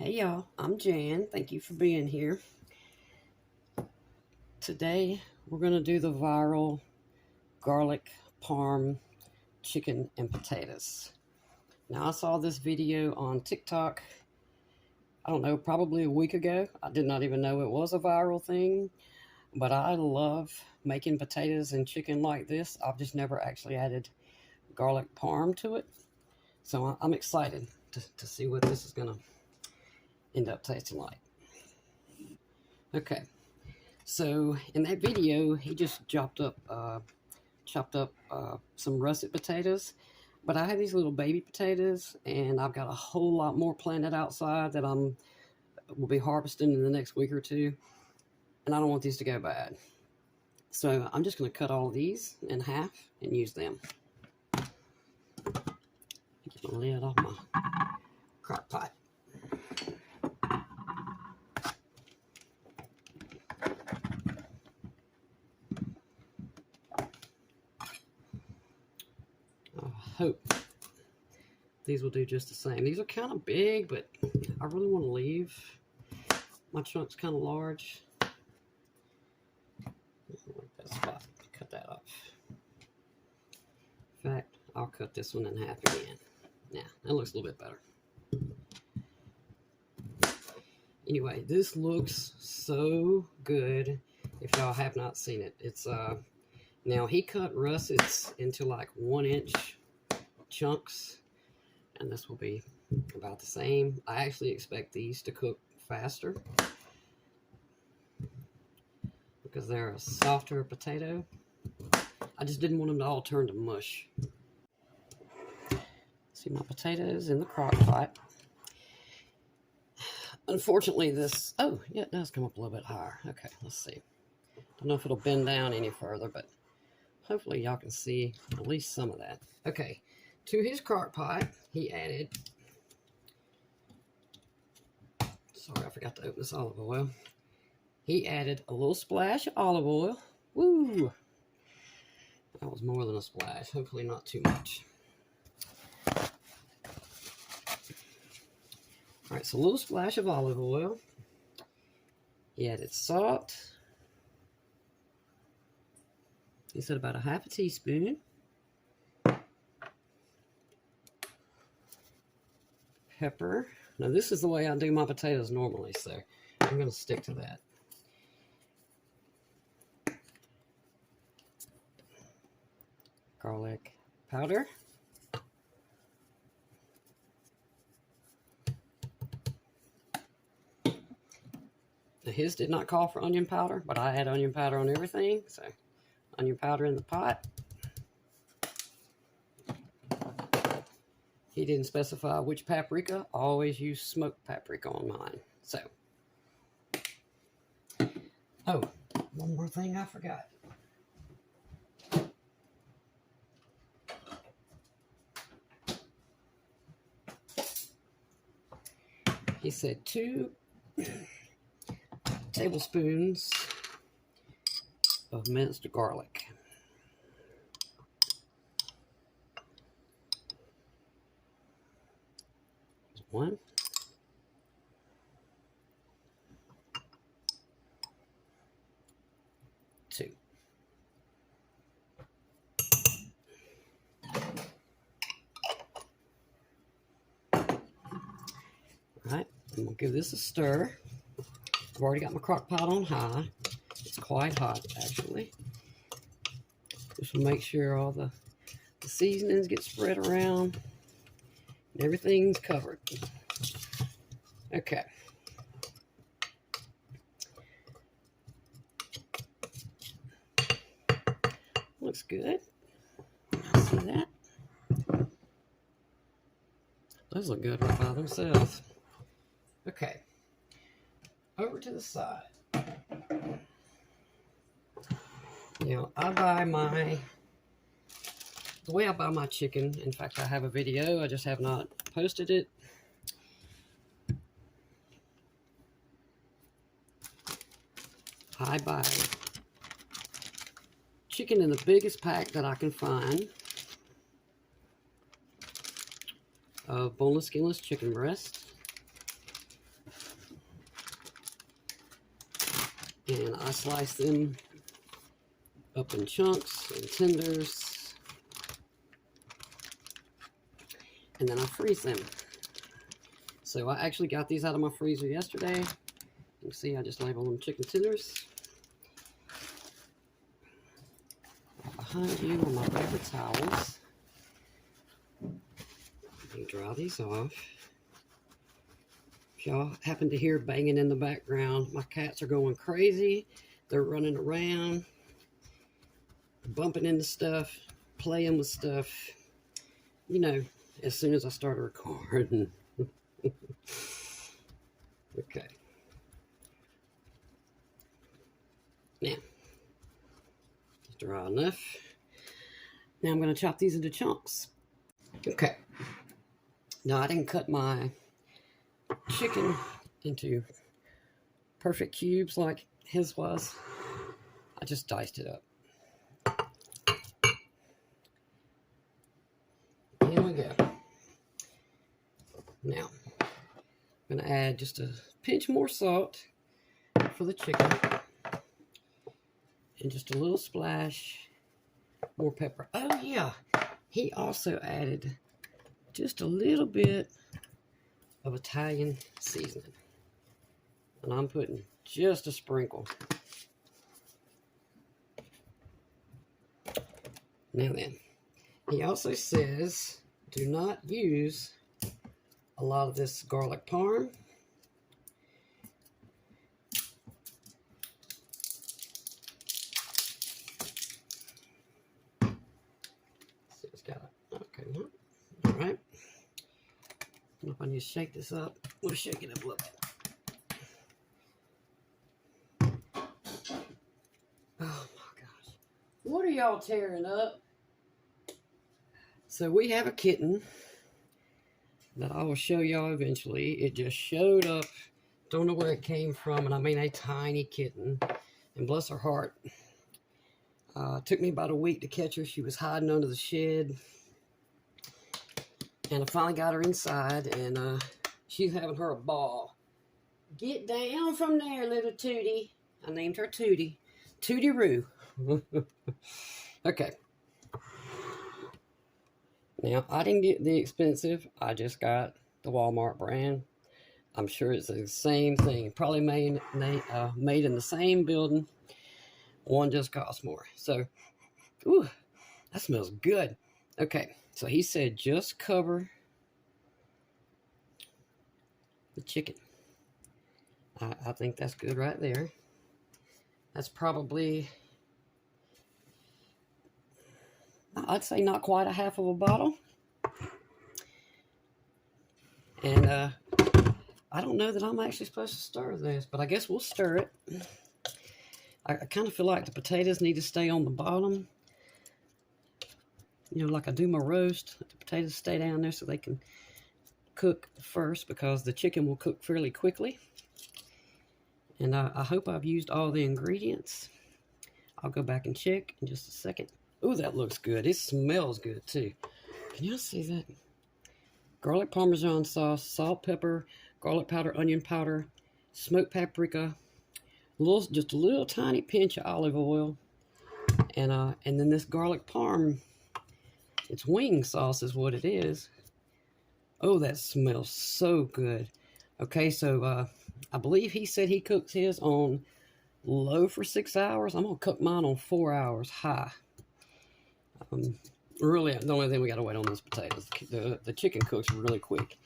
Hey y'all, I'm Jan. Thank you for being here. Today we're going to do the viral garlic parm chicken and potatoes. Now I saw this video on TikTok, I don't know, probably a week ago. I did not even know it was a viral thing, but I love making potatoes and chicken like this. I've just never actually added garlic parm to it. So I'm excited to see what this is going to end up tasting like. Okay, so in that video he just chopped up some russet potatoes, but I have these little baby potatoes and I've got a whole lot more planted outside that will be harvesting in the next week or two, and I don't want these to go bad, so I'm just going to cut all of these in half and use them. Get my lid off my crock pot. Hope these will do just the same. These are kind of big, but I really want to leave my chunks kind of large. I like that spot. Cut that off. In fact, I'll cut this one in half again. Now, that looks a little bit better. Anyway, this looks so good if y'all have not seen it. It's now he cut russets into like 1-inch chunks, and this will be about the same. I actually expect these to cook faster because they're a softer potato. I just didn't want them to all turn to mush. See my potatoes in the crock pot. Unfortunately this, oh yeah, it does come up a little bit higher. Okay, let's see. Don't know if it'll bend down any further, but hopefully y'all can see at least some of that. Okay. To his crock pot, he added, sorry, I forgot to open this olive oil. He added a little splash of olive oil. Woo! That was more than a splash. Hopefully not too much. All right, so a little splash of olive oil. He added salt. He said about a half a teaspoon. Pepper. Now this is the way I do my potatoes normally, so I'm going to stick to that. Garlic powder. Now his did not call for onion powder, but I add onion powder on everything, so onion powder in the pot. He didn't specify which paprika. I always use smoked paprika on mine. So, oh, one more thing I forgot. He said 2 tablespoons of minced garlic. One. Two. All right, I'm gonna give this a stir. I've already got my crock pot on high. It's quite hot, actually. Just to make sure all the seasonings get spread around. Everything's covered. Okay. Looks good. See that? Those look good right by themselves. Okay. Over to the side. Now, the way I buy my chicken, in fact, I have a video, I just have not posted it. I buy chicken in the biggest pack that I can find of boneless, skinless chicken breast. And I slice them up in chunks and tenders. And then I freeze them. So I actually got these out of my freezer yesterday. You can see I just labeled them chicken tenders. Behind you are my paper towels. Let me dry these off. If y'all happen to hear banging in the background, my cats are going crazy. They're running around, bumping into stuff, playing with stuff. You know, as soon as I start recording. Okay. Now, dry enough. Now I'm going to chop these into chunks. Okay. Now I didn't cut my chicken into perfect cubes like his was. I just diced it up. Here we go. Now, I'm going to add just a pinch more salt for the chicken. And just a little splash more pepper. Oh yeah, he also added just a little bit of Italian seasoning. And I'm putting just a sprinkle. Now then, he also says do not use a lot of this garlic parm. So it's got it. Okay, all right. If I need to shake this up, we'll shake it up a little bit. Oh my gosh. What are y'all tearing up? So we have a kitten that I will show y'all eventually. It just showed up. Don't know where it came from. And I mean a tiny kitten. And bless her heart. It took me about a week to catch her. She was hiding under the shed. And I finally got her inside, and she's having her a ball. Get down from there, little Tootie. I named her Tootie. Tootie Roo. Okay. Now, I didn't get the expensive. I just got the Walmart brand. I'm sure it's the same thing. Probably made in the same building. One just costs more. So, ooh, that smells good. Okay. So he said just cover the chicken. I think that's good right there. That's probably, I'd say not quite a half of a bottle. And I don't know that I'm actually supposed to stir this, but I guess we'll stir it. I kind of feel like the potatoes need to stay on the bottom. You know, like I do my roast, the potatoes stay down there so they can cook first because the chicken will cook fairly quickly. And I hope I've used all the ingredients. I'll go back and check in just a second. Ooh, that looks good. It smells good too. Can y'all see that? Garlic Parmesan sauce, salt, pepper, garlic powder, onion powder, smoked paprika, just a little tiny pinch of olive oil, and then this garlic parm. It's wing sauce is what it is. Oh, that smells so good. Okay, so I believe he said he cooks his on low for 6 hours. I'm going to cook mine on 4 hours high. Really, the only thing we got to wait on is potatoes. The chicken cooks really quick.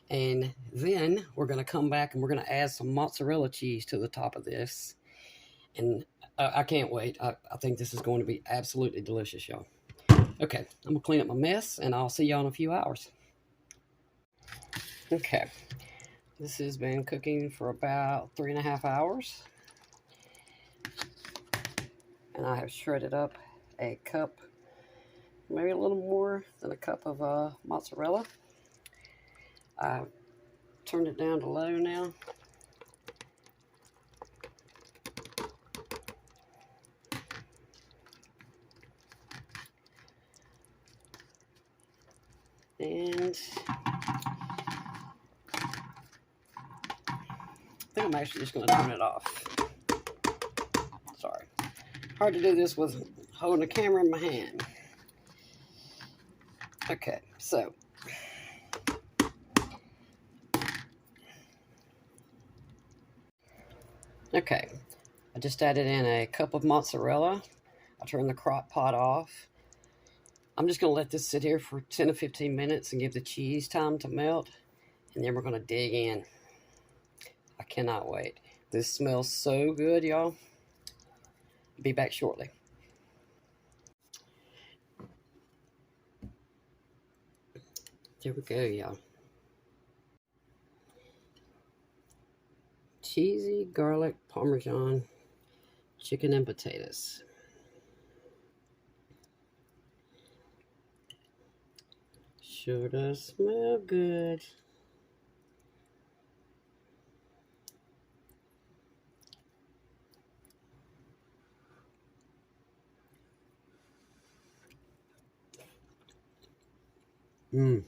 And then we're going to come back and we're going to add some mozzarella cheese to the top of this. And I can't wait. I think this is going to be absolutely delicious, y'all. Okay, I'm going to clean up my mess, and I'll see y'all in a few hours. Okay, this has been cooking for about 3.5 hours. And I have shredded up a cup, maybe a little more than a cup of mozzarella. I've turned it down to low now. And I think I'm actually just going to turn it off. hard to do this with holding a camera in my hand. Okay, so okay, I just added in a cup of mozzarella. I turned the crock pot off. I'm just going to let this sit here for 10 to 15 minutes and give the cheese time to melt. And then we're going to dig in. I cannot wait. This smells so good, y'all. Be back shortly. There we go, y'all. Cheesy garlic Parmesan chicken and potatoes. Sure does smell good. Mmm.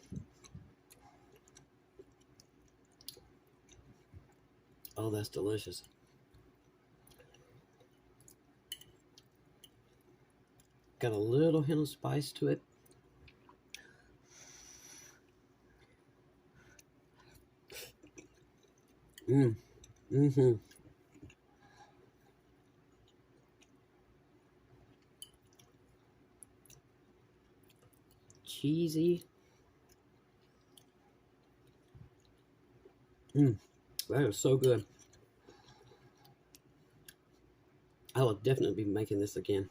Oh, that's delicious. Got a little hint of spice to it. Mm-hmm. Cheesy. That is so good. I will definitely be making this again.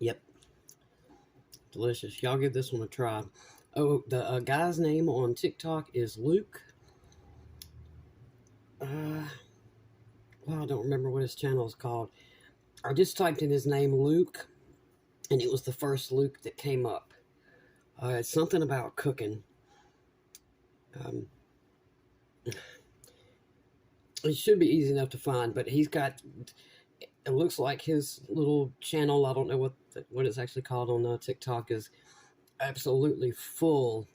Yep. Delicious. Y'all give this one a try. Oh, the guy's name on TikTok is Luke. Well, I don't remember what his channel is called. I just typed in his name, Luke, and it was the first Luke that came up. It's something about cooking. It should be easy enough to find, but he's got, it looks like his little channel, I don't know what it's actually called on TikTok, is absolutely full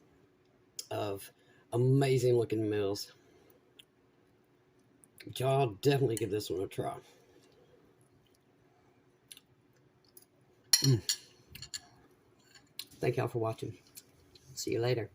of amazing looking meals. Y'all definitely give this one a try. Thank y'all for watching. See you later.